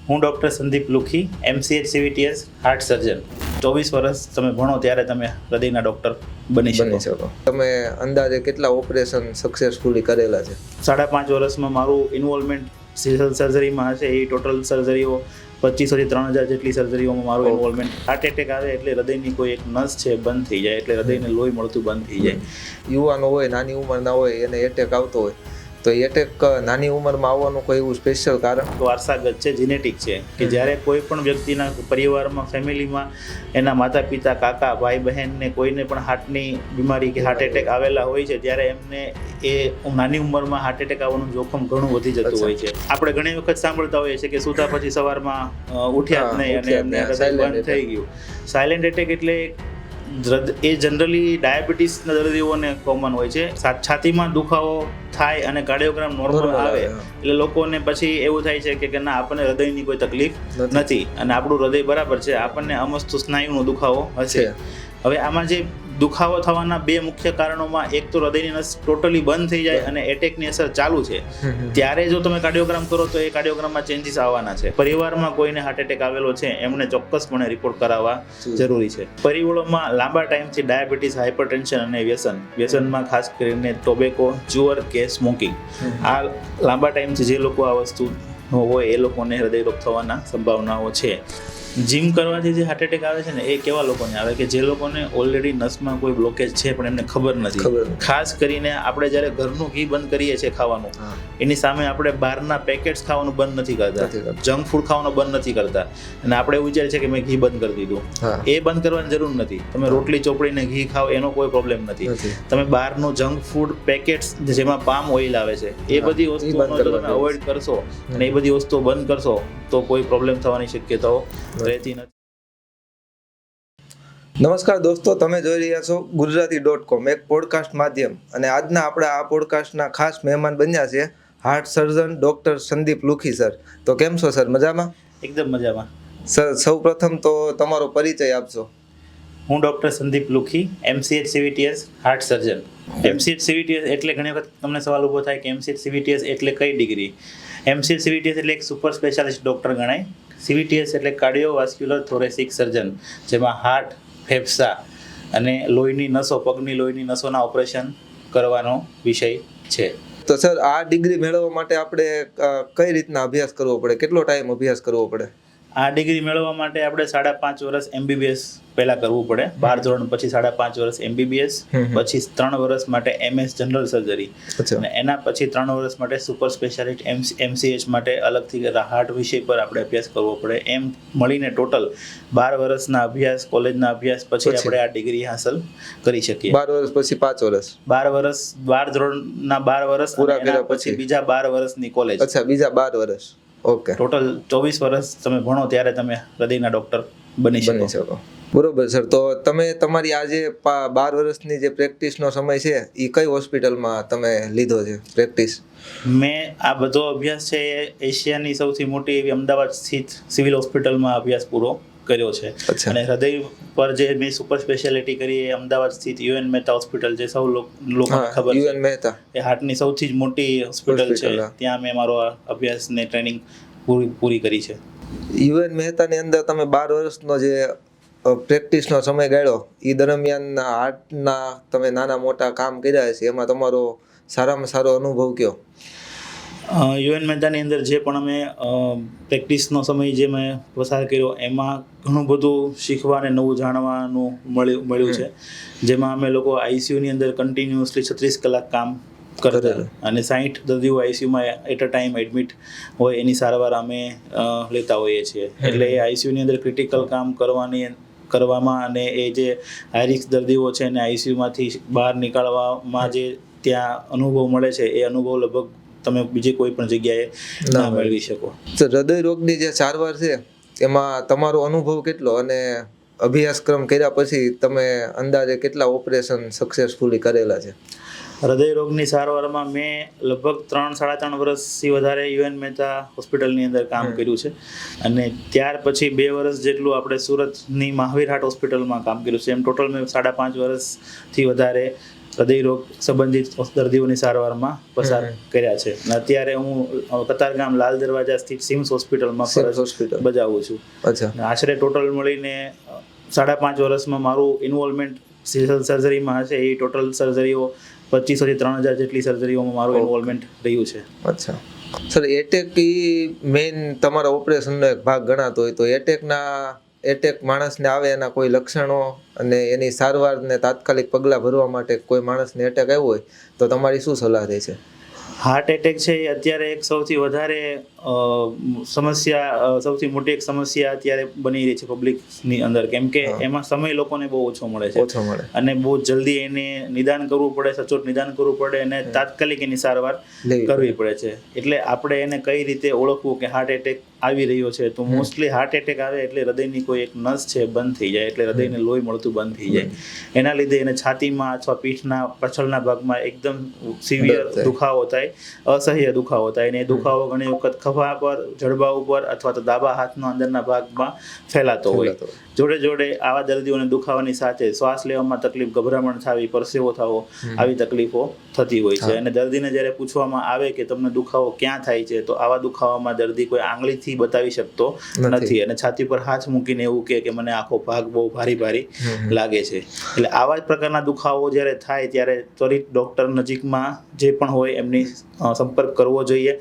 હું doctor Sandeep Lukhi, MCH CVTS heart surgeon. 24 વર્ષ તમે ભણો ત્યારે તમે હૃદયના ડૉક્ટર બની શકો. તમે અંદાજે કેટલા ઓપરેશન સક્સેસફુલી કરેલા છે? 5.5 વર્ષમાં મારું ઇન્વોલ્વમેન્ટ સર્જરીમાં હશે. એ ટોટલ સર્જરીઓ 2500 થી 3000 જેટલી સર્જરીઓમાં મારું ઇન્વોલ્વમેન્ટ. હાર્ટ એટેક આવે એટલે હૃદયની કોઈ એક નસ છે બંધ થઈ જાય, એટલે હૃદયને લોહી મળતું બંધ થઈ જાય. યુવાનો હોય, નાની ઉંમરના હોય, એને એટેક આવતો હોય, તો એટેક નાની ઉંમરમાં આવવાનું કોઈ એવું સ્પેશિયલ કારણ? વારસાગત છે, જીનેટિક છે, કે જ્યારે કોઈ પણ વ્યક્તિના પરિવારમાં, ફેમિલીમાં એના માતા પિતા, કાકા, ભાઈ બહેનને કોઈને પણ હાર્ટની બીમારી કે હાર્ટ એટેક આવેલા હોય છે, ત્યારે એમને એ નાની ઉંમરમાં હાર્ટ એટેક આવવાનું જોખમ ઘણું વધી જતું હોય છે. આપણે ઘણી વખત સાંભળતા હોઈએ છીએ કે સૂતા પછી સવારમાં ઉઠ્યા જ નહીં અને એમને હૃદય બંધ થઈ ગયું. સાયલેન્ટ એટેક એટલે એ જનરલી ડાયાબિટીસના દર્દીઓને કોમન હોય છે. છાતીમાં દુખાવો થાય અને કાર્ડિયોગ્રામ નોર્મલ આવે એટલે લોકોને પછી એવું થાય છે કે ના, આપણને હૃદયની કોઈ તકલીફ નથી અને આપણું હૃદય બરાબર છે, આપણને અમસ્તુ સ્નાયુનો દુખાવો હશે. હવે આમાં જે દુખાવો થવાના બે મુખ્ય કારણોમાં એક તો હૃદયની નસ ટોટલી બંધ થઈ જાય અને એટેકની અસર ચાલુ છે, ત્યારે જો તમે કાર્ડિયોગ્રામ કરો તો એ કાર્ડિયોગ્રામમાં ચેન્જીસ આવવાના છે. પરિવારમાં કોઈને હાર્ટ એટેક આવેલો છે એમણે ચોક્કસપણે રિપોર્ટ કરાવવા જરૂરી છે. પરિબળોમાં લાંબા ટાઈમથી ડાયાબિટીસ, હાઇપરટેન્શન અને વ્યસનમાં ખાસ કરીને ટોબેકો, જુઅર કે સ્મોકિંગ, આ લાંબા ટાઈમથી જે લોકો આ વસ્તુ હોય એ લોકોને હૃદયરોગ થવાના સંભાવનાઓ છે. જીમ કરવાથી જે હાર્ટ એટેક આવે છે ને, એ કેવા લોકોને આવે કે જે લોકોને ઓલરેડી નસમાં કોઈ બ્લોકેજ છે પણ એમને ખબર નથી. ખાસ કરીને આપણે જ્યારે ઘરનું ઘી બંધ કરીએ છીએ ખાવાનું, એની સામે આપણે બહારના પેકેટ્સ ખાવાનું બંધ નથી કરતા, જંક ફૂડ ખાવાનું બંધ નથી કરતા, અને આપણે એવું વિચારીએ છીએ કે મેં ઘી બંધ કરી દીધું. એ બંધ કરવાની જરૂર નથી. તમે રોટલી ચોપડીને ઘી ખાઓ એનો કોઈ પ્રોબ્લેમ નથી. તમે બહારનું જંક ફૂડ પેકેટ્સ જેમાં પામ ઓઇલ આવે છે, એ બધી વસ્તુઓ તમે અવોઇડ કરશો અને એ બધી વસ્તુઓ બંધ કરશો તો કોઈ પ્રોબ્લેમ થવાની શક્યતાઓ રહેતી નથી. નમસ્કાર દોસ્તો, તમે જોઈ રહ્યા છો ગુજરાતી.com, એક પોડકાસ્ટ માધ્યમ, અને આજના આપણે આ પોડકાસ્ટના ખાસ મહેમાન બન્યા છે heart surgeon doctor Sandeep Lukhi sir. તો કેમ છો સર? મજામાં? એકદમ મજામાં. સર, સૌ પ્રથમ તો તમારો પરિચય આપજો. હું doctor Sandeep Lukhi, MCH CVTS heart surgeon. MCH CVTS એટલે ઘણી વખત તમને સવાલ ઊભો થાય કે MCH CVTS એટલે કઈ ડિગ્રી? MCH CVTS એટલે એક સુપર સ્પેશિયાલિસ્ટ ડૉક્ટર ગણાય. CVTS એટલે કાર્ડિયોવાસ્ક્યુલર થોરેસિક સર્જન, જેમાં હાર્ટ, ફેફસા અને લોહીની નસો, પગની લોહીની નસોના ઓપરેશન કરવાનો વિષય છે. તો સર, આ ડિગ્રી મેળવવા માટે આપણે કઈ રીતના અભ્યાસ કરવો પડે? કેટલો ટાઈમ અભ્યાસ કરવો પડે? આ ડિગ્રી મેળવવા માટે આપણે 5.5 વર્ષ MBBS પહેલા કરવું પડે. 12 ધોરણ પછી 5.5 વર્ષ MBBS, પછી 3 વર્ષ માટે MS જનરલ સર્જરી, અને એના પછી 3 વર્ષ માટે સુપર સ્પેશિયાલિસ્ટ MCH માટે અલગથી હાર્ટ વિષય પર આપણે અભ્યાસ કરવો પડે. એમ મળીને ટોટલ 12 વર્ષના અભ્યાસ, કોલેજના અભ્યાસ પછી આપણે આ ડિગ્રી હાંસલ કરી શકીએ. 12 વર્ષ પછી 5 વર્ષ? 12 ધોરણના 12 વર્ષ પૂરા કર્યા પછી બીજા 12 વર્ષની કોલેજ. અચ્છા, બીજા 12 વર્ષ. ઓકે. ટોટલ 24 વર્ષ તમે ભણો ત્યારે તમે હૃદયના ડૉક્ટર બની શકો. બરોબર સર. તો તમે તમારી આ જે 12 વર્ષની જે પ્રેક્ટિસનો સમય છે, એ કઈ હોસ્પિટલમાં તમે લીધો છે પ્રેક્ટિસ? મેં આ બધો અભ્યાસ છે એ એશિયાની સૌથી મોટી એવી અમદાવાદ સ્થિત સિવિલ હોસ્પિટલમાં અભ્યાસ પૂરો કર્યો છે. અને હૃદય પર જે મેં સુપર સ્પેશિયાલિટી કરી એ અમદાવાદ સ્થિત UN મહેતા હોસ્પિટલ, જે સૌ લોકોને ખબર છે, UN મહેતા એ હાર્ટની સૌથી જ મોટી હોસ્પિટલ છે. ત્યાં મેં મારો અભ્યાસને ટ્રેનિંગ પૂરી કરી છે. UN મહેતાની અંદર તમે 12 વર્ષનો જે પ્રેક્ટિસનો સમય ગાળ્યો, એ દરમિયાન હાર્ટના તમે નાના મોટા કામ કર્યા છે, એમાં તમારો સારામાં સારો અનુભવ કયો? UN મહેતાની અંદર જે પણ અમે પ્રેક્ટિસનો સમય જે મેં પસાર કર્યો, એમાં ઘણું બધું શીખવા અને નવું જાણવાનું મળ્યું છે. જેમાં અમે લોકો ICUની અંદર કન્ટિન્યુઅસલી 36 કલાક કામ કરતા અને 60 દર્દીઓ ICUમાં એટ અ ટાઈમ એડમિટ હોય એની સારવાર અમે લેતા હોઈએ છીએ. એટલે એ ICUની અંદર ક્રિટિકલ કામ કરવામાં અને એ જે હાઈ રિસ્ક દર્દીઓ છે એને ICUમાંથી બહાર નીકાળવામાં જે ત્યાં અનુભવ મળે છે, એ અનુભવ લગભગ તમે બીજી કોઈ પણ જગ્યાએ ના મેળવી શકો. હૃદય રોગની જે સારવાર છે એમાં તમારો અનુભવ કેટલો, અને અભ્યાસક્રમ કર્યા પછી તમે અંદાજે કેટલા ઓપરેશન સક્સેસફુલી કરેલા છે? હૃદય રોગની સારવારમાં મેં લગભગ 3-3.5 વર્ષથી વધારે UN મહેતા હોસ્પિટલની અંદર કામ કર્યું છે, અને ત્યાર પછી 2 વર્ષ જેટલું આપણે સુરતની મહાવીર હાર્ટ હોસ્પિટલમાં કામ કર્યું છે. એમ ટોટલ મેં 5.5 વર્ષથી વધારે હૃદયરોગ સંબંધિત દર્દીઓની સારવારમાં પસાર કર્યા છે. અને અત્યારે હું કતારગામ લાલ દરવાજા સ્થિત સિમ્સ હોસ્પિટલમાં ફરજ હોસ્પિટલ બજાવું છું. અચ્છા. અને આશરે ટોટલ મળીને 5.5 વર્ષમાં મારું ઇન્વોલ્વમેન્ટ સર્જરીમાં હશે. એ ટોટલ સર્જરીઓ 2500 થી 3000 જેટલી સર્જરીઓમાં મારું ઇન્વોલ્વમેન્ટ રહ્યું છે. અચ્છા સર, એટેક એ મેઇન તમારા ઓપરેશનનો એક ભાગ ગણાતો હોય, તો એટેક માણસને આવે એના કોઈ લક્ષણો અને એની સારવારને તાત્કાલિક પગલાં ભરવા માટે કોઈ માણસને એટેક આવ્યો હોય તો તમારી શું સલાહ રહેશે? હાર્ટ એટેક છે એ અત્યારે એક સૌથી વધારે સમસ્યા, સૌથી મોટી એક સમસ્યા અત્યારે બની રહી છે પબ્લિકની અંદર, કેમ કે એમાં સમય લોકોને બહુ ઓછો મળે છે અને બહુ જલ્દી એને નિદાન કરવું પડે, સચોટ નિદાન કરવું પડે અને તાત્કાલિક એની સારવાર કરવી પડે છે. એટલે આપણે એને કઈ રીતે ઓળખવું કે હાર્ટ એટેક આવી રહ્યો છે? તો મોસ્ટલી હાર્ટ એટેક આવે એટલે હૃદયની કોઈ એક નસ છે બંધ થઈ જાય, એટલે હૃદયને લોહી મળતું બંધ થઈ જાય. એના લીધે એને છાતીમાં અથવા પીઠના પાછળના ભાગમાં એકદમ સિવિયર દુખાવો થાય, અસહ્ય દુખાવો થાય. અને એ દુખાવો ઘણી વખત ખભા પર, જડબા ઉપર અથવા તો ડાબા હાથના અંદરના ભાગમાં ફેલાતો હોય. જોડે જોડે આવા દર્દીઓને દુખાવાની સાથે શ્વાસ લેવામાં તકલીફ, ગભરામણ થવી, પરસેવો થવો, આવી તકલીફો થતી હોય છે. અને દર્દીને જ્યારે પૂછવામાં આવે કે તમને દુખાવો ક્યાં થાય છે, તો આવા દુખાવામાં દર્દી કોઈ આંગળીથી બતાવી શકતો નથી અને છાતી પર હાથ મૂકીને એવું કહે કે મને આખો ભાગ બહુ ભારી ભારી લાગે છે. એટલે આવા જ પ્રકારના દુખાવો જ્યારે થાય ત્યારે ત્વરિત ડૉક્ટર નજીકમાં જે પણ હોય એમની સંપર્ક કરવો જોઈએ.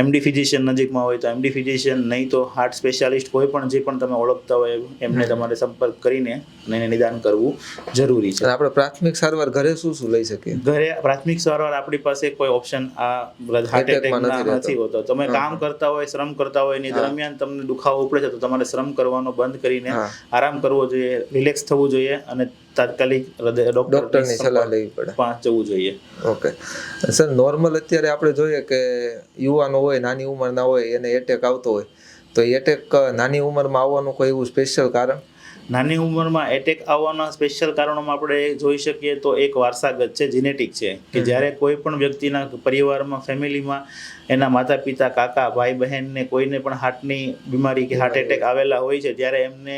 એમડી ફિઝિશિયન નજીકમાં હોય તો એમડી ફિઝિશિયન, નહીં તો હાર્ટ સ્પેશિયાલિસ્ટ કોઈ પણ જે પણ તમે ઓળખતા હોય એમને તમારે સંપર્ક કરીને એને નિદાન કરવું જરૂરી છે. આપણે પ્રાથમિક સારવાર ઘરે શું શું લઈ શકીએ? ઘરે પ્રાથમિક સારવાર આપણી પાસે કોઈ ઓપ્શન આ હાર્ટ એટેકના નથી હોતો. તમે કામ કરતા હોય, શ્રમ કરતા હોય, એની દરમિયાન તમને દુખાવો ઉપડે છે તો તમારે શ્રમ કરવાનો બંધ કરીને આરામ કરવો જોઈએ, રિલેક્સ થવું જોઈએ અને તાત્કાલિક ડોક્ટરની સલાહ લેવી પડે, જવું જોઈએ. ઓકે સર, નોર્મલ અત્યારે આપણે જોઈએ કે યુવાનો હોય, નાની ઉંમરના હોય, એને એટેક આવતો હોય, તો એટેક નાની ઉંમરમાં આવવાનું કોઈ એવું સ્પેશિયલ કારણ? નાની ઉંમરમાં એટેક આવવાના સ્પેશિયલ કારણોમાં આપણે જોઈ શકીએ તો એક વારસાગત છે, જીનેટિક છે. કે જ્યારે કોઈ પણ વ્યક્તિના પરિવારમાં, ફેમિલીમાં એના માતા પિતા, કાકા, ભાઈ બહેનને કોઈને પણ હાર્ટની બીમારી કે હાર્ટ એટેક આવેલા હોય છે, ત્યારે એમને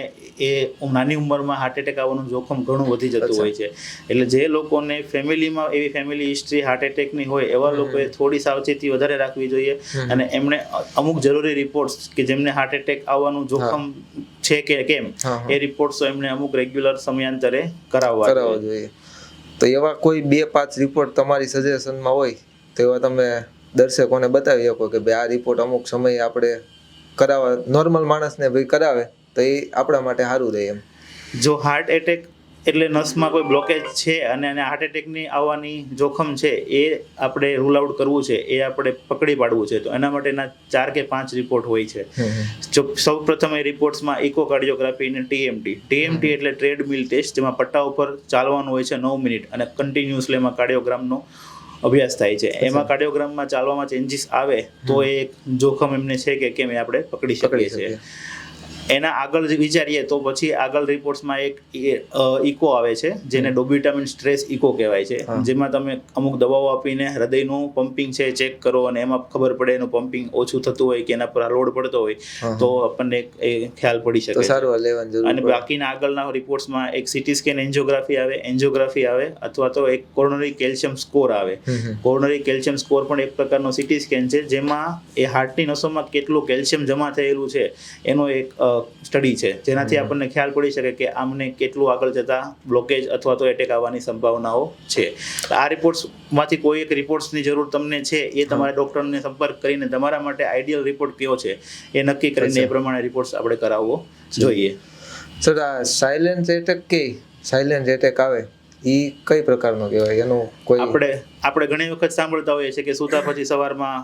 એ નાની ઉંમરમાં હાર્ટ એટેક આવવાનું જોખમ ઘણું વધી જતું હોય છે. એટલે જે લોકોને ફેમિલીમાં એવી ફેમિલી હિસ્ટ્રી હાર્ટ એટેકની હોય એવા લોકોએ થોડી સાવચેતી વધારે રાખવી જોઈએ અને એમણે અમુક જરૂરી રિપોર્ટ્સ કે જેમને હાર્ટ એટેક આવવાનું જોખમ છે કે કેમ, એ રિપોર્ટ્સ એમને અમુક રેગ્યુલર સમયાંતરે કરાવવા જોઈએ. તો એવા કોઈ 2-5 રિપોર્ટ તમારી સજેશનમાં હોય તો એવા તમે દર્શકોને બતાવી શકો કે ભાઈ આ રિપોર્ટ અમુક સમયે આપણે કરાવવા, નોર્મલ માણસને ભાઈ કરાવે તો એ આપણા માટે સારું રહે એમ? જો હાર્ટ એટેક એટલે નસમાં કોઈ બ્લોકેજ છે અને હાર્ટ એટેકની આવવાની જોખમ છે, એ આપણે રૂલ આઉટ કરવું છે, એ આપણે પકડી પાડવું છે, તો એના માટેના 4 કે 5 રિપોર્ટ હોય છે. જો સૌ પ્રથમ એ રિપોર્ટ્સમાં ઇકોકાર્ડિયોગ્રાફી અને ટીએમટી એટલે ટ્રેડમિલ ટેસ્ટ, જેમાં પટ્ટા ઉપર ચાલવાનું હોય છે 9 મિનિટ અને કન્ટિન્યુઅસલી એમાં કાર્ડિયોગ્રામનો અભ્યાસ થાય છે. એમાં કાર્ડિયોગ્રામમાં ચાલવામાં ચેન્જીસ આવે તો એ જોખમ એમને છે કે કેમ એ આપણે પકડી શકીએ છીએ. એના આગળ વિચારીએ તો પછી આગળ રિપોર્ટ્સમાં એક ઇકો આવે છે જેને ડોબ્યુટામિન સ્ટ્રેસ ઇકો કહેવાય છે, જેમાં તમે અમુક દવાઓ આપીને હૃદયનું પમ્પિંગ છે ચેક કરો અને એમાં ખબર પડે એનું પમ્પિંગ ઓછું થતું હોય કે એના પર લોડ પડતો હોય તો આપણને એ ખ્યાલ પડી શકે છે. અને બાકીના આગળના રિપોર્ટ્સમાં એક સીટી સ્કેન એન્જિયોગ્રાફી આવે અથવા તો એક કોરોનરી કેલ્શિયમ સ્કોર આવે. કોરોનરી કેલ્શિયમ સ્કોર પણ એક પ્રકારનો સીટી સ્કેન છે જેમાં એ હાર્ટની નસોમાં કેટલું કેલ્શિયમ જમા થયેલું છે એનો એક સ્ટડી છે, જેનાથી આપણને ખ્યાલ પડી શકે કે આમને કેટલું આગળ જતા બ્લોકેજ અથવા તો એટેક આવવાની સંભાવનાઓ છે. આ રિપોર્ટ્સમાંથી કોઈ એક રિપોર્ટ્સની જરૂર તમને છે, એ તમારે ડૉક્ટરને સંપર્ક કરીને તમારા માટે આઈડિયલ રિપોર્ટ કયો છે એ નક્કી કરીને એ પ્રમાણે રિપોર્ટ્સ આપણે કરાવવો જોઈએ. સર, આ સાયલેન્ટ એટેક આવે એ કઈ પ્રકારનો કહેવાય? એનું કોઈ આપણે ઘણી વખત સાંભળતા હોઈએ છીએ કે સૂતા પછી સવારમાં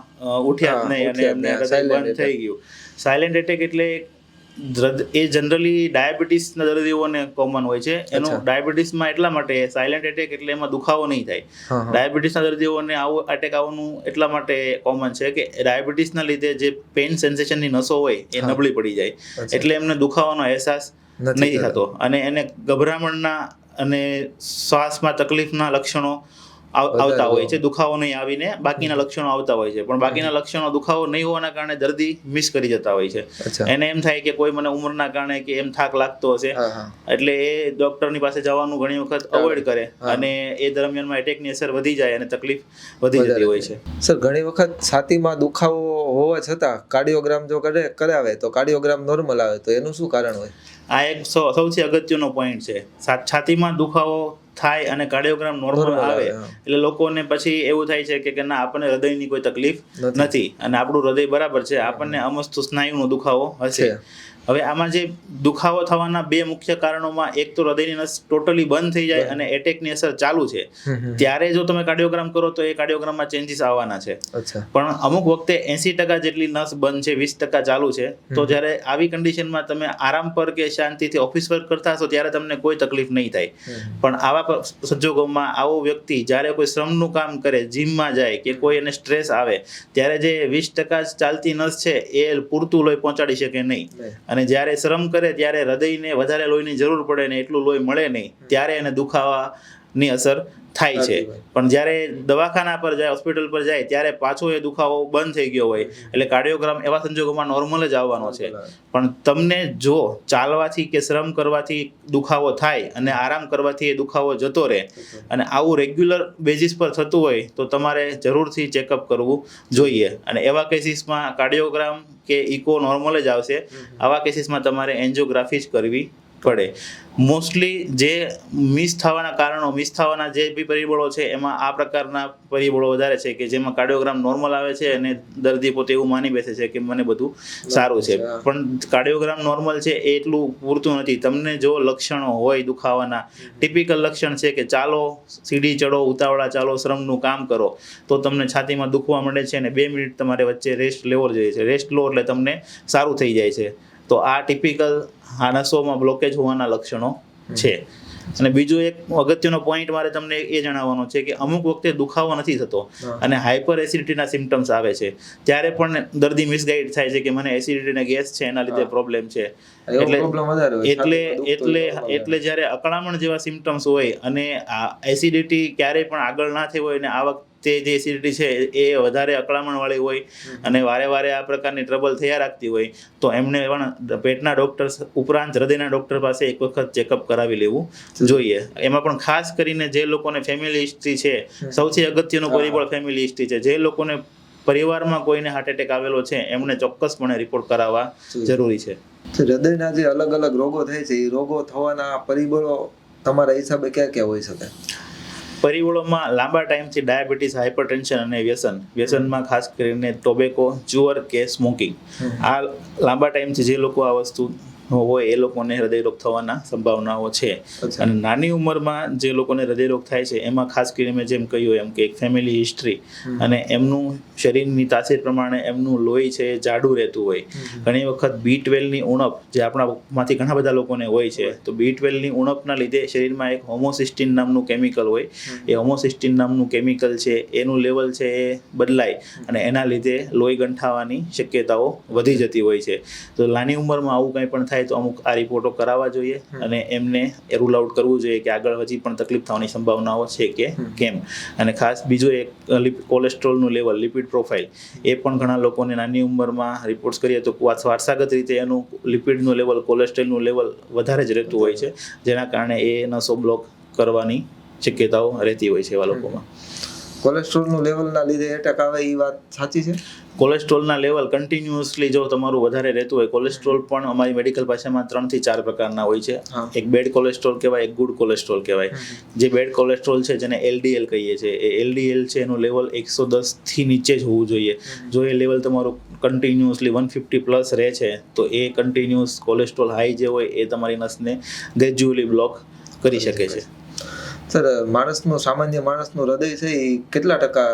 ઉઠ્યા જ નહીં અને એમને હૃદય બંધ થઈ ગયું. સાયલેન્ટ એટેક એટલે એ જનરલી ડાયાબિટીસના દર્દીઓને કોમન હોય છે. એનું ડાયાબિટીસમાં એટલા માટે સાયલેન્ટ એટેક એટલે એમાં દુખાવો નહીં થાય. ડાયાબિટીસના દર્દીઓને આવો એટેક આવવાનું એટલા માટે કોમન છે કે ડાયાબિટીસના લીધે જે પેઇન સેન્સેશનની નસો હોય એ નબળી પડી જાય, એટલે એમને દુખાવાનો અહેસાસ નહીં થતો અને એને ગભરામણના અને શ્વાસમાં તકલીફના લક્ષણો આવતા હોય છે, દુખાવો નહીં આવીને બાકીના લક્ષણો આવતા હોય છે. પણ બાકીના લક્ષણો દુખાવો નહીં હોવાના કારણે દર્દી મિસ કરી જતા હોય છે. એને એમ થાય કે કોઈ મને ઉંમરના કારણે કે એમ થાક લાગતો હશે, એટલે એ ડોક્ટરની પાસે જવાનું ઘણી વખત અવોઇડ કરે અને એ દરમિયાનમાં એટેકની અસર વધી જાય અને તકલીફ વધી જતી હોય છે. સર, ઘણી વખત છાતીમાં દુખાવો હોવા છતાં કાર્ડિયોગ્રામ જો કરાવે તો કાર્ડિયોગ્રામ નોર્મલ આવે, તો એનું શું કારણ હોય? આ એક સૌથી અગત્યનો પોઈન્ટ છે. છાતીમાં દુખાવો થાય અને કાર્ડિયોગ્રામ નોર્મલ આવે એટલે લોકોને પછી એવું થાય છે કે ના, આપણને હૃદયની કોઈ તકલીફ નથી અને આપણું હૃદય બરાબર છે, આપણને અમસ્તુ સ્નાયુનો દુખાવો હશે. હવે આમાં જે દુખાવો થવાના બે મુખ્ય કારણોમાં એક તો હૃદયની નસ ટોટલી બંધ થઈ જાય અને એટેકની અસર ચાલુ છે, ત્યારે જો તમે કાર્ડિયોગ્રામ કરો તો એ કાર્ડિયોગ્રામમાં ચેન્જીસ આવવાના છે. પણ અમુક વખતે 80% જેટલી નસ બંધ છે, 20% ચાલુ છે, તો જ્યારે આવી કન્ડિશનમાં તમે આરામ પર કે શાંતિથી ઓફિસ વર્ક કરતા હશો ત્યારે તમને કોઈ તકલીફ નહીં થાય. પણ આવા સંજોગોમાં આવો વ્યક્તિ જ્યારે કોઈ શ્રમનું કામ કરે, જીમમાં જાય કે કોઈ એને સ્ટ્રેસ આવે, ત્યારે જે 20% ચાલતી નસ છે એ પૂરતું લોહી પહોંચાડી શકે નહીં. અને જ્યારે શ્રમ કરે ત્યારે હૃદયને વધારે લોહીની જરૂર પડે ને એટલું લોહી મળે નહીં, ત્યારે એને દુખાવાની અસર થાય છે. પણ જ્યારે દવાખાના પર જાય, હોસ્પિટલ પર જાય, ત્યારે પાછો એ દુખાવો બંધ થઈ ગયો હોય એટલે કાર્ડિયોગ્રામ એવા સંજોગોમાં નોર્મલ જ આવવાનો છે. પણ તમને જો ચાલવાથી કે શ્રમ કરવાથી દુખાવો થાય અને આરામ કરવાથી એ દુખાવો જતો રહે અને આવું રેગ્યુલર બેઝિસ પર થતું હોય તો તમારે જરૂરથી ચેકઅપ કરવું જોઈએ. અને એવા કેસીસમાં કાર્ડિયોગ્રામ કે ઇકો નોર્મલ જ આવશે. આવા કેસીસમાં તમારે એન્જિયોગ્રાફી જ કરવી પડે. મોસ્ટલી જે મિસ થવાના કારણો, મિસ થવાના જે બી પરિબળો છે એમાં આ પ્રકારના પરિબળો વધારે છે કે જેમાં કાર્ડિયોગ્રામ નોર્મલ આવે છે અને દર્દી પોતે એવું માની બેસે છે કે મને બધું સારું છે. પણ કાર્ડિયોગ્રામ નોર્મલ છે એ એટલું પૂરતું નથી. તમને જો લક્ષણો હોય દુખાવાના, ટિપિકલ લક્ષણ છે કે ચાલો, સીડી ચડો, ઉતાવળા ચાલો, શ્રમનું કામ કરો, તો તમને છાતીમાં દુખવા મળે છે અને 2 મિનિટ તમારે વચ્ચે રેસ્ટ લેવો જોઈએ છે. રેસ્ટ લો એટલે તમને સારું થઈ જાય છે. તો આ ટિપિકલ આ નસોમાં બ્લોકેજ હોવાના લક્ષણો છે. અને બીજું એક અગત્યનો પોઈન્ટ મારે તમને એ જણાવવાનો છે કે અમુક વખતે દુખાવો નથી થતો અને હાઇપર એસિડિટીના સિમ્ટમ્સ આવે છે, ત્યારે પણ દર્દી મિસગાઈડ થાય છે કે મને એસિડિટી અને ગેસ છે, એના લીધે પ્રોબ્લેમ છે. એટલે જ્યારે અકળામણ જેવા સિમ્ટમ્સ હોય અને આ એસિડિટી ક્યારેય પણ આગળ ના થઈ હોય અને આ વખતે જે એસિડિટી છે એ વધારે અકળામણવાળી હોય અને વારે વારે આ પ્રકારની ટ્રબલ થયા રાખતી હોય તો એમને પણ પેટના ડૉક્ટર ઉપરાંત હૃદયના ડૉક્ટર પાસે એક વખત ચેકઅપ કરાવી લેવું જોઈએ. એમાં પણ ખાસ કરીને જે લોકોને ફેમિલી હિસ્ટ્રી છે, સૌથી અગત્યનું પરિબળ ફેમિલી હિસ્ટ્રી છે. જે લોકોને પરિવારમાં કોઈને હાર્ટ એટેક આવેલો છે એમને ચોક્કસપણે રિપોર્ટ કરાવવા જરૂરી છે. હૃદયના જે અલગ અલગ રોગો થાય છે એ રોગો થવાના પરિબળો તમારા હિસાબે ક્યાં ક્યાં હોઈ શકે? પરિબળોમાં લાંબા ટાઈમથી ડાયાબિટીસ, હાઇપરટેન્શન અને વ્યસનમાં ખાસ કરીને ટોબેકો, જુઅર કે સ્મોકિંગ, આ લાંબા ટાઈમથી જે લોકો આ વસ્તુ હોય એ લોકોને હૃદયરોગ થવાના સંભાવનાઓ છે. અને નાની ઉંમરમાં જે લોકોને હૃદયરોગ થાય છે એમાં ખાસ કરીને મેં જેમ કહ્યું એમ કે એક ફેમિલી હિસ્ટ્રી અને એમનું શરીરની તાસીર પ્રમાણે એમનું લોહી છે એ જાડું રહેતું હોય. ઘણી વખત B12ની ઉણપ જે આપણામાંથી ઘણા બધા લોકોને હોય છે, તો B12ની ઉણપના લીધે શરીરમાં એક હોમોસિસ્ટીન નામનું કેમિકલ હોય. એ હોમોસિસ્ટીન નામનું કેમિકલ છે એનું લેવલ છે એ બદલાય અને એના લીધે લોહી ગંઠાવાની શક્યતાઓ વધી જતી હોય છે. તો નાની ઉંમરમાં આવું કંઈ પણ થાય તો અમુક આ રિપોર્ટો કરાવવા જોઈએ અને એમને રૂલ આઉટ કરવું જોઈએ કે આગળ હજી પણ તકલીફ થવાની સંભાવનાઓ છે કે કેમ. અને ખાસ બીજું એક કોલેસ્ટ્રોલનું લેવલ, લિપિડ પ્રોફાઇલ, એ પણ ઘણા લોકોને નાની ઉંમરમાં રિપોર્ટ્સ કરીએ તો વારસાગત રીતે એનું લિપિડનું લેવલ, કોલેસ્ટ્રોલનું લેવલ વધારે જ રહેતું હોય છે, જેના કારણે એ નસો બ્લોક કરવાની શક્યતાઓ રહેતી હોય છે એવા લોકોમાં. કોલેસ્ટ્રોલનું લેવલના લીધે એટેક આવે એ વાત સાચી છે? કોલેસ્ટ્રોલના લેવલ કન્ટિન્યુઅસલી જો તમારું વધારે રહેતું હોય, કોલેસ્ટ્રોલ પણ અમારી મેડિકલ ભાષામાં 3 થી 4 પ્રકારના હોય છે. એક બેડ કોલેસ્ટ્રોલ કહેવાય, એક ગુડ કોલેસ્ટ્રોલ કહેવાય. જે બેડ કોલેસ્ટ્રોલ છે જેને LDL કહીએ છીએ, એ LDL છે એનું લેવલ 110 થી નીચે જ હોવું જોઈએ. જો એ લેવલ તમારું કન્ટિન્યુઅસલી 150+ રહે છે તો એ કન્ટિન્યુઅસ કોલેસ્ટ્રોલ હાઈ જે હોય એ તમારી નસને ગ્રેજ્યુઅલી બ્લોક કરી શકે છે. સર, સામાન્ય માણસનું હૃદય છે એ કેટલા ટકા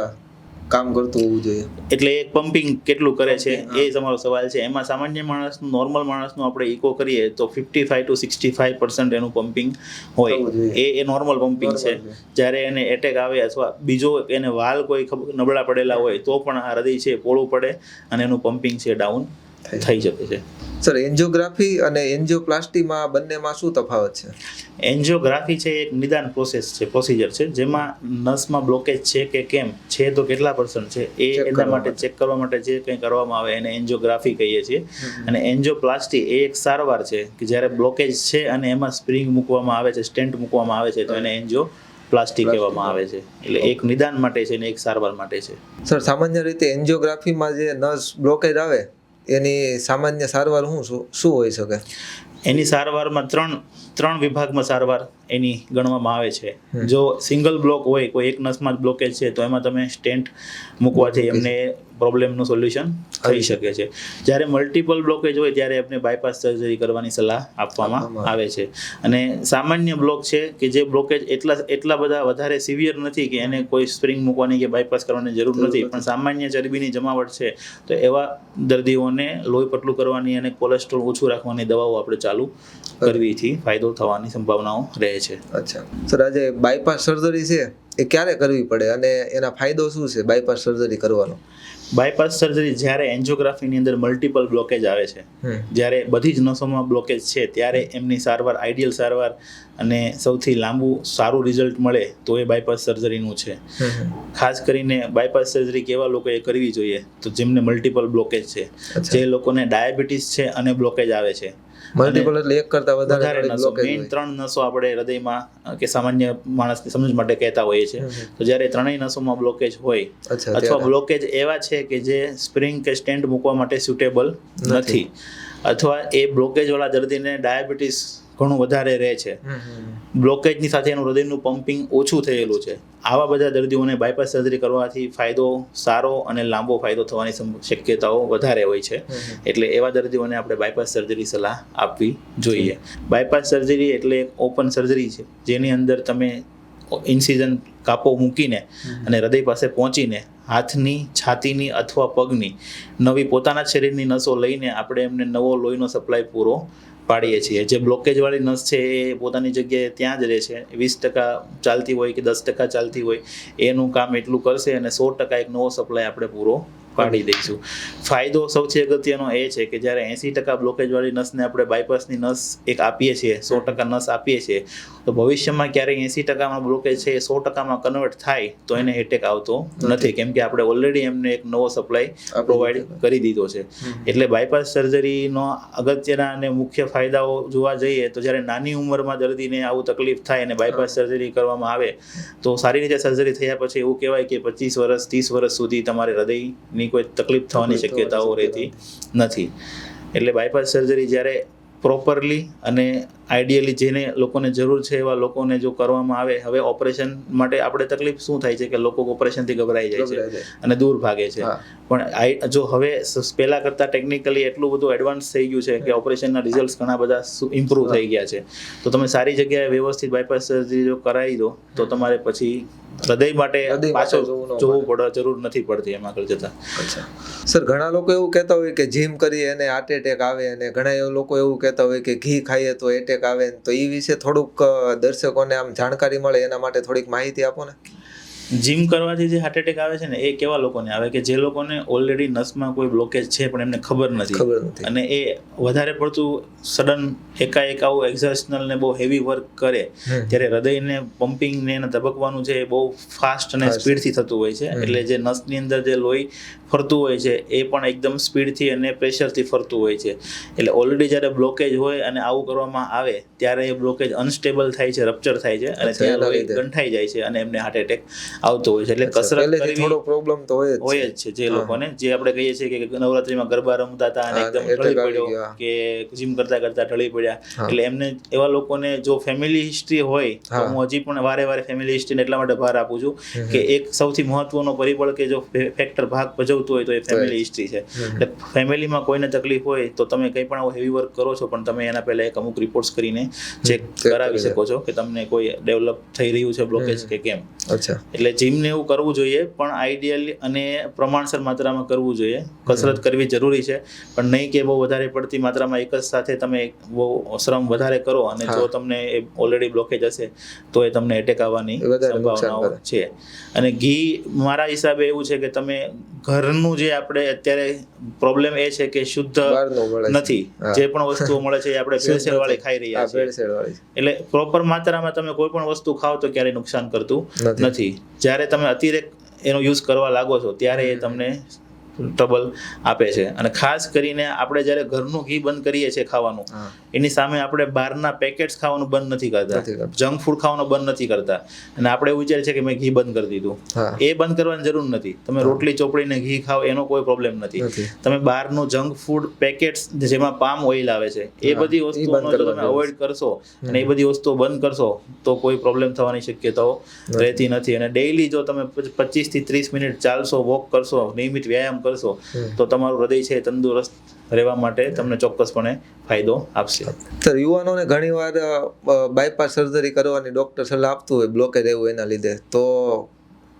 કામ કરતું હોવું જોઈએ? એટલે એક પમ્પિંગ કેટલું કરે છે એ તમારો સવાલ છે. એમાં સામાન્ય માણસનું, નોર્મલ માણસનું આપણે ઇકો કરીએ તો 55 to 65% એનું પમ્પિંગ હોય. એ નોર્મલ પમ્પિંગ છે. જ્યારે એને એટેક આવે અથવા બીજો એને વાલ કોઈ નબળા પડેલા હોય તો પણ આ હૃદય છે પોળું પડે અને એનું પમ્પિંગ છે ડાઉન થઈ શકે છે. સર એન્જિયોગ્રાફી અને એન્જિયોપ્લાસ્ટીમાં બંનેમાં શું તફાવત છે? એન્જિયોગ્રાફી છે એક નિદાન પ્રોસિજર છે જેમાં નસમાં બ્લોકેજ છે કે કેમ છે તો કેટલા % છે એ એના માટે ચેક કરવા માટે જે કંઈ કરવામાં આવે એને એન્જિયોગ્રાફી કહીએ છીએ. અને એન્જિયોપ્લાસ્ટી એ એક સારવાર છે કે જ્યારે બ્લોકેજ છે અને એમાં સ્પ્રિંગ મૂકવામાં આવે છે, સ્ટેન્ટ મૂકવામાં આવે છે તો એને એન્જિયોપ્લાસ્ટી કહેવામાં આવે છે. એટલે એક નિદાન માટે છે અને એક સારવાર માટે છે. સર સામાન્ય રીતે એન્જિયોગ્રાફીમાં જે નસ બ્લોકેજ આવે એની સામાન્ય સારવાર શું હોઈ શકે? એની સારવારમાં ત્રણ વિભાગમાં સારવાર એની ગણવામાં આવે છે. જો સિંગલ બ્લોક હોય, કોઈ એક નસમાં જ બ્લોકેજ છે તો એમાં તમે સ્ટેન્ટ મૂકવાથી એમને પ્રોબ્લેમનું સોલ્યુશન થઈ શકે છે. જ્યારે મલ્ટિપલ બ્લોકેજ હોય ત્યારે આપણે બાયપાસ સર્જરી કરવાની સલાહ આપવામાં આવે છે. અને સામાન્ય બ્લોક છે કે જે બ્લોકેજ એટલા બધા વધારે સિવિયર નથી કે એને કોઈ સ્પ્રિંગ મૂકવાની કે બાયપાસ કરવાની જરૂર નથી, પણ સામાન્ય ચરબીની જમાવટ છે તો એવા દર્દીઓને લોહી પતલું કરવાની અને કોલેસ્ટ્રોલ ઓછું રાખવાની દવાઓ આપણે ચાલુ કરવીથી ફાયદો થવાની સંભાવનાઓ રહે છે. અચ્છા સર, આજે બાયપાસ સર્જરી છે એ ક્યારે કરવી પડે અને એના ફાયદો શું છે બાયપાસ સર્જરી કરવાનો? બાયપાસ સર્જરી જ્યારે એન્જિયોગ્રાફીની અંદર મલ્ટિપલ બ્લોકેજ આવે છે, જ્યારે બધી જ નસોમાં બ્લોકેજ છે ત્યારે એમની સારવાર, આઈડિયલ સારવાર અને સૌથી લાંબુ સારું રિઝલ્ટ મળે તો એ બાયપાસ સર્જરીનું છે. ખાસ કરીને બાયપાસ સર્જરી કેવા લોકોએ કરવી જોઈએ તો જેમને મલ્ટિપલ બ્લોકેજ છે, જે લોકોને ડાયાબિટીસ છે અને બ્લોકેજ આવે છે. મલ્ટિપલ એટલે એક કરતા વધારે નસો, મેઇન 3 નસો આપણે હૃદયમાં કે સામાન્ય માણસની સમજ માટે કહેતા હોઈએ છીએ. તો જ્યારે ત્રણેય નસોમાં બ્લોકેજ હોય અથવા બ્લોકેજ એવા છે કે જે સ્પ્રિંગ કે સ્ટેન્ટ મૂકવા માટે સુટેબલ નથી, અથવા એ બ્લોકેજ વાળા દર્દીને ડાયાબિટીસ ઘણું વધારે રહે છે, બ્લોકેજની સાથે એનું હૃદયનું પમ્પિંગ ઓછું થયેલું છે, આવા બધા દર્દીઓને બાયપાસ સર્જરી કરવાથી ફાયદો સારો અને લાંબો ફાયદો થવાની શક્યતાઓ વધારે હોય છે. એટલે એવા દર્દીઓને આપણે બાયપાસ સર્જરી સલાહ આપવી જોઈએ. બાયપાસ સર્જરી એટલે એક ઓપન સર્જરી છે જેની અંદર તમે ઇન્સિઝન કાપો મૂકીને અને હૃદય પાસે પહોંચીને હાથની, છાતીની અથવા પગની નવી પોતાના શરીરની નસો લઈને આપણે એમને નવો લોહીનો સપ્લાય પૂરો પાડીએ છીએ. જે બ્લોકેજ વાળી નસ છે એ પોતાની જગ્યાએ ત્યાં જ રહે છે, 20% ચાલતી હોય કે 10% ચાલતી હોય એનું કામ એટલું કરશે અને 100% એક નવો સપ્લાય આપણે પૂરો પાડી દઈશું. ફાયદો સૌથી અગત્યનો એ છે કે જ્યારે 80% બ્લોકેજ વાળી નસને આપણે બાયપાસની નસ એક આપીએ છીએ, 100% નસ આપીએ છીએ, તો ભવિષ્યમાં ક્યારેય 80%માં બ્લોકેજ છે એ 100%માં કન્વર્ટ થાય તો એને એટેક આવતો નથી, કેમ કે આપણે ઓલરેડી એમને એક નવો સપ્લાય પ્રોવાઈડ કરી દીધો છે. એટલે બાયપાસ સર્જરીનો અગત્યના અને મુખ્ય ફાયદાઓ જોવા જઈએ તો જ્યારે નાની ઉંમરમાં દર્દીને આવું તકલીફ થાય અને બાયપાસ સર્જરી કરવામાં આવે તો સારી રીતે સર્જરી થયા પછી એવું કહેવાય કે 25 વર્ષ 30 વર્ષ સુધી તમારે હૃદયની કોઈ તકલીફ થવાની શક્યતાઓ રહેતી નથી. એટલે બાયપાસ સર્જરી જ્યારે પ્રોપરલી અને આઈડિયલી જેને લોકોને જરૂર છે એવા લોકોને જો કરવામાં આવે, હવે ઓપરેશન માટે આપણે તકલીફ શું થાય છે કે લોકો ઓપરેશનથી ગભરાઈ જાય છે અને દૂર ભાગે છે, પણ જો હવે પહેલાં કરતાં ટેકનિકલી એટલું બધું એડવાન્સ થઈ ગયું છે કે ઓપરેશનના રિઝલ્ટ ઘણા બધા ઇમ્પ્રૂવ થઈ ગયા છે, તો તમે સારી જગ્યાએ વ્યવસ્થિત બાયપાસ સર્જરી જો કરાવી દો તો તમારે પછી હૃદય માટે પાછળ જોવું પડે જરૂર નથી પડતી એમાં આગળ જતા. સર, ઘણા લોકો એવું કહેતા હોય કે જીમ કરીએ અને હાર્ટ એટેક આવે, અને ઘણા લોકો એવું કહેતા હોય કે ઘી ખાઈએ તો એટેક આવે, તો એ વિશે થોડુંક દર્શકોને આમ જાણકારી મળે એના માટે થોડીક માહિતી આપો ને. જીમ કરવાથી જે હાર્ટ એટેક આવે છે ને એ કેવા લોકોને આવે કે જે લોકોને ઓલરેડી નસમાં કોઈ બ્લોકેજ છે પણ એમને ખબર નથી અને એ વધારે પડતું સડન એકાએક આવું એક્ઝર્શનલ ને બહુ હેવી વર્ક કરે ત્યારે હૃદયને પમ્પિંગ ને એને ધબકવાનું છે એ બહુ ફાસ્ટ અને સ્પીડથી થતું હોય છે. એટલે જે નસની અંદર જે લોહી ફરતું હોય છે એ પણ એકદમ સ્પીડથી અને પ્રેશરથી ફરતું હોય છે. એટલે ઓલરેડી જ્યારે બ્લોકેજ હોય અને આવું કરવામાં આવે ત્યારે એ બ્લોકેજ અનસ્ટેબલ થાય છે, રપ્ચર થાય છે અને ત્યાં લોહી ગંઠાઈ જાય છે અને એમને હાર્ટ એટેક આવતો હોય છે. એટલે કસરત કરવી થોડો પ્રોબ્લેમ તો હોય જ છે જે લોકોને, જે આપણે કહીએ છીએ કે નવરાત્રીમાં ગરબા રમતા હતા અને એકદમ ઢળી પડ્યો કે જીમ કરતા કરતા ઢળી પડ્યા, એટલે એમને એવા લોકોને જો ફેમિલી હિસ્ટ્રી હોય તો હું હજી પણ વારે ફેમિલી હિસ્ટ્રીને એટલા માટે ભાર આપું છું કે એક સૌથી મહત્વનો પરિબળ કે જો ફેક્ટર ભાગ ભજવતું હોય તો એ ફેમિલી હિસ્ટ્રી છે. એટલે ફેમિલીમાં કોઈને તકલીફ હોય તો તમે કંઈ પણ આવું હેવી વર્ક કરો છો પણ તમે એના પહેલા એક અમુક રિપોર્ટ્સ કરીને ચેક કરાવી શકો છો કે તમને કોઈ ડેવલપ થઈ રહ્યું છે બ્લોકેજ કે કેમ. એટલે એટલે જીમને એવું કરવું જોઈએ, પણ આઈડિયલી અને પ્રમાણસર માત્રામાં કરવું જોઈએ. કસરત કરવી જરૂરી છે, પણ નહીં કે બહુ વધારે પડતી માત્રામાં એક જ સાથે તમે બહુ શ્રમ વધારે કરો અને જો તમને ઓલરેડી બ્લોકેજ હશે તો એ તમને એટેક આવવાની સંભાવનાઓ છે. અને ઘી મારા હિસાબે એવું છે કે તમે ઘરનું જે આપણે અત્યારે પ્રોબ્લેમ એ છે કે શુદ્ધ નથી, જે પણ વસ્તુઓ મળે છે એ આપણે ભેળસેળ વાળી ખાઈ રહ્યા છીએ. એટલે પ્રોપર માત્રામાં તમે કોઈ પણ વસ્તુ ખાઓ તો ક્યારેય નુકસાન કરતું નથી. જ્યારે તમે અતિરેક એનો યુઝ કરવા લાગો છો ત્યારે એ તમને ટ્રબલ આપે છે. અને ખાસ કરીને આપણે જ્યારે ઘરનું ઘી બંધ કરીએ છીએ ખાવાનું, એની સામે આપણે બહારના પેકેટ્સ ખાવાનું બંધ નથી કરતા, જંક ફૂડ ખાવાનું બંધ નથી કરતા. અને આપણે એવું વિચારીએ છીએ કે મેં ઘી બંધ કરી દીધું. એ બંધ કરવાની જરૂર નથી. તમે રોટલી ચોપડીને ઘી ખાઓ એનો કોઈ પ્રોબ્લેમ નથી. તમે બહારનું જંક ફૂડ પેકેટ્સ જેમાં પામ ઓઇલ આવે છે એ બધી વસ્તુઓનો જો તમે અવોઇડ કરશો અને એ બધી વસ્તુઓ બંધ કરશો તો કોઈ પ્રોબ્લેમ થવાની શક્યતાઓ રહેતી નથી. અને ડેઈલી જો તમે 25 થી 30 મિનિટ ચાલશો, વોક કરશો, નિયમિત વ્યાયામ કરશો તો તમારું હૃદય છે તંદુરસ્ત રહેવા માટે તમને ચોક્કસપણે ફાયદો આપશે. સર, યુવાનોને ઘણીવાર બાયપાસ સર્જરી કરવાની ડૉક્ટર સલાહ આપતું હોય બ્લોકેજ એવું એના લીધે, તો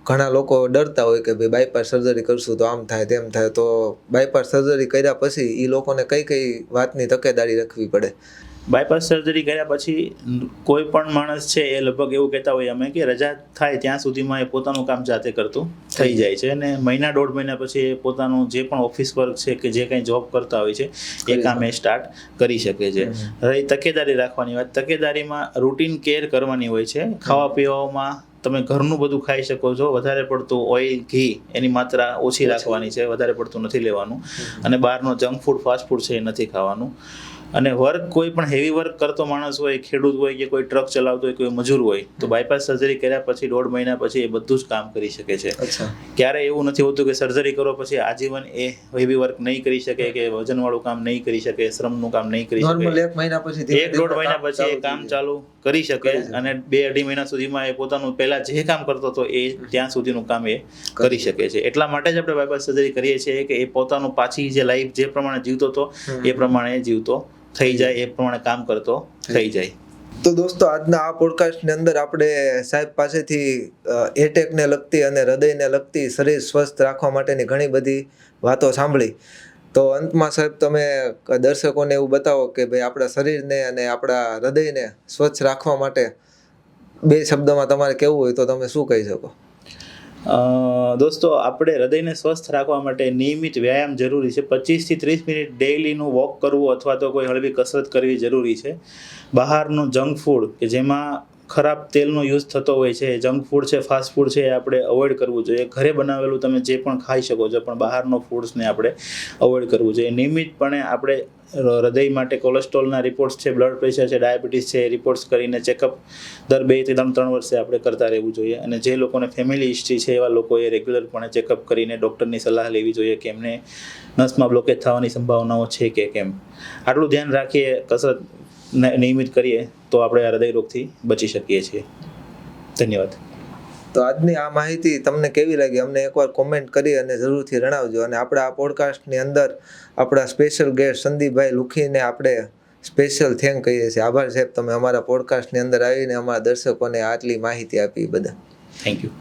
ઘણા લોકો ડરતા હોય કે ભાઈ બાયપાસ સર્જરી કરશું તો આમ થાય તેમ થાય. તો બાયપાસ સર્જરી કર્યા પછી એ લોકોને કઈ કઈ વાતની તકેદારી રાખવી પડે? બાયપાસ સર્જરી કર્યા પછી કોઈ પણ માણસ છે એ લગભગ એવું કહેતા હોય અમે કે રજા થાય ત્યાં સુધીમાં એ પોતાનું કામ જાતે કરતું થઈ જાય છે. અને મહિના 1.5 મહિના પછી એ પોતાનું જે પણ ઓફિસ વર્ક છે કે જે કંઈ જોબ કરતા હોય છે એ કામ એ સ્ટાર્ટ કરી શકે છે. હવે તકેદારી રાખવાની વાત, તકેદારીમાં રૂટીન કેર કરવાની હોય છે. ખાવા પીવામાં તમે ઘરનું બધું ખાઈ શકો છો. વધારે પડતું ઓઇલ, ઘી એની માત્રા ઓછી રાખવાની છે, વધારે પડતું નથી લેવાનું. અને બહારનો જંક ફૂડ, ફાસ્ટ ફૂડ છે એ નથી ખાવાનું. અને વર્ક, કોઈ પણ હેવી વર્ક કરતો માણસ હોય, ખેડૂત હોય કે કોઈ ટ્રક ચલાવતો હોય, કોઈ મજૂર હોય, તો બાયપાસ સર્જરી કર્યા પછી 1.5 મહિના પછી એ બધું જ કામ કરી શકે છે. ક્યારે એવું નથી હોતું કે સર્જરી કરો પછી આજીવન એ હેવી વર્ક નહીં કરી શકે કે વજનવાળું કામ નહીં કરી શકે, શ્રમનું કામ નહીં કરી શકે. 1 મહિના પછી 1-1.5 મહિના પછી એ કામ ચાલુ કરી શકે. અને 2-2.5 મહિના સુધીમાં એ પોતાનું પહેલા જે કામ કરતો હતો એ ત્યાં સુધીનું કામ એ કરી શકે છે. એટલા માટે જ આપણે બાયપાસ સર્જરી કરીએ છીએ કે એ પોતાનું પાછી જે લાઈફ જે પ્રમાણે જીવતો હતો એ પ્રમાણે જીવતો થઈ જાય, એ પ્રમાણે કામ કરતો થઈ જાય. તો દોસ્તો, આજના આ પોડકાસ્ટની અંદર આપણે સાહેબ પાસેથી એટેકને લગતી અને હૃદયને લગતી શરીર સ્વસ્થ રાખવા માટેની ઘણી બધી વાતો સાંભળી. તો અંતમાં સાહેબ તમે દર્શકોને એવું બતાવો કે ભાઈ આપણા શરીરને અને આપણા હૃદયને સ્વચ્છ રાખવા માટે 2 શબ્દમાં તમારે કહેવું હોય તો તમે શું કહી શકો? દોસ્તો, આપણે હૃદયને સ્વસ્થ રાખવા માટે નિયમિત વ્યાયામ જરૂરી છે. 25 થી 30 મિનિટ ડેઈલીનું વોક કરવું અથવા તો કોઈ હળવી કસરત કરવી જરૂરી છે. બહારનું જંક ફૂડ કે જેમાં ખરાબ તેલનો યુઝ થતો હોય છે, જંક ફૂડ છે, ફાસ્ટ ફૂડ છે, એ આપણે અવોઇડ કરવું જોઈએ. ઘરે બનાવેલું તમે જે પણ ખાઈ શકો છો, પણ બહારનો ફૂડ્સને આપણે અવોઇડ કરવું જોઈએ. નિયમિતપણે આપણે હૃદય માટે કોલેસ્ટ્રોલના રિપોર્ટ્સ છે, બ્લડ પ્રેશર છે, ડાયાબિટીસ છે, એ રિપોર્ટ્સ કરીને ચેકઅપ દર 2 થી 3 વર્ષે આપણે કરતા રહેવું જોઈએ. અને જે લોકોને ફેમિલી હિસ્ટ્રી છે એવા લોકોએ રેગ્યુલરપણે ચેકઅપ કરીને ડૉક્ટરની સલાહ લેવી જોઈએ કે એમને નસમાં બ્લોકેજ થવાની સંભાવનાઓ છે કે કેમ. આટલું ધ્યાન રાખીએ, કસરત નિયમિત કરીએ તો આપણે આ હૃદય રોગથી બચી શકીએ છીએ. ધન્યવાદ. તો આજની આ માહિતી તમને કેવી લાગી અમને એકવાર કોમેન્ટ કરી અને જરૂરથી જણાવજો. અને આપણા આ પોડકાસ્ટની અંદર આપણા સ્પેશિયલ ગેસ્ટ સંદીપભાઈ લુખીને આપણે સ્પેશિયલ થેન્ક કહીએ છીએ. આભાર સાહેબ, તમે અમારા પોડકાસ્ટની અંદર આવીને અમારા દર્શકોને આટલી માહિતી આપી. બધા થેન્ક યુ.